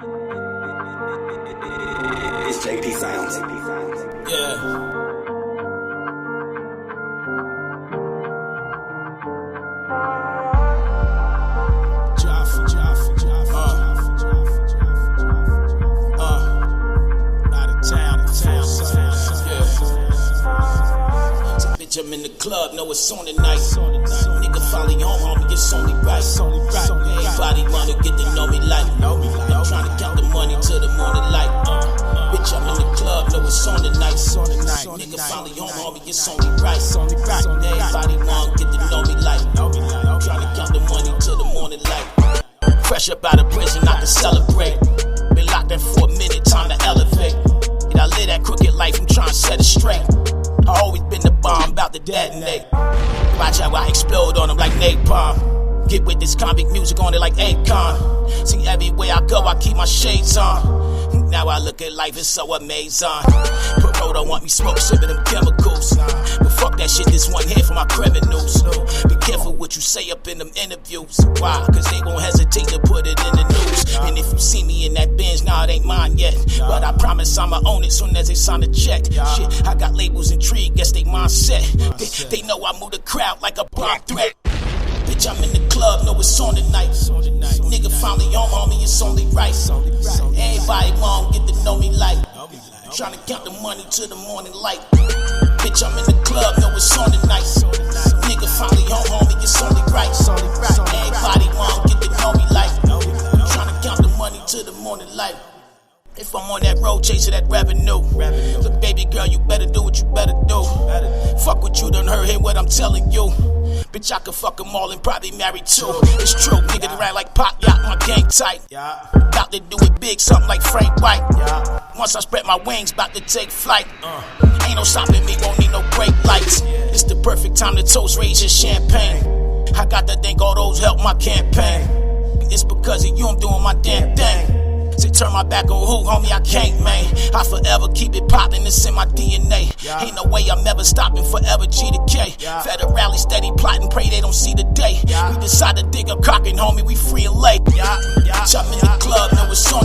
It's JP Sounds. Yeah. I'm in the club, know it's on tonight. Nigga finally home, homie, it's only right. Everybody wanna get to know me like. I'm trying to count the money till the morning light. Bitch, I'm in the club, know it's on tonight. Nigga finally home, homie, it's only right. Everybody wanna get to know me like. I'm trying to count the money till the morning light. Fresh up out of prison, I can celebrate. Been locked in for a minute, time to elevate. And I live that crooked life, I'm trying to set it straight. I always been the bomb, about to detonate. Watch how I explode on them like napalm. Get with this convict music on it like Akon. See, everywhere I go, I keep my shades on. Now I look at life, it's so amazing. Parole don't want me smoke, sipping them chemicals. But fuck that shit, this one here for my criminals. Be careful what you say up in them interviews. Why? Cause they won't hesitate to put it in the news. And if you see me in that Benz, nah, it ain't mine yet. But I promise I'ma own it soon as they sign the check. Shit, I got labels intrigued, guess they mindset. They know I move the crowd like a bomb threat. Bitch, I'm in the club, know it's on tonight. Nigga finally home, homie, it's only right. Everybody won't get to know me like. Trying to count the money till the morning light. Bitch, I'm in the club, know it's on tonight. Nigga finally home, homie, it's only right. Everybody won't get to know me like. Trying to count the money till the morning light. If I'm on that road chasing that revenue, look, baby girl, you better do what you better do. Fuck what you done heard, hear what I'm telling you. Bitch, I could fuck them all and probably marry too. It's true, nigga, they ride like Pop Yacht, my gang tight. About to do it big, something like Frank White. Once I spread my wings, about to take flight. Ain't no stopping me, won't need no brake lights. It's the perfect time to toast, raise your champagne. I got to thank all those help my campaign. It's because of you I'm doing my damn thing. Say turn my back on who, homie, I can't, man. I forever keep it poppin', it's in my DNA. Ain't no way I'm ever stopping, forever G to K. Federally steady plotting, pray they don't see the day. We decide to dig a cockin', homie, we free and late. Bitch, I'm in the club, know it's on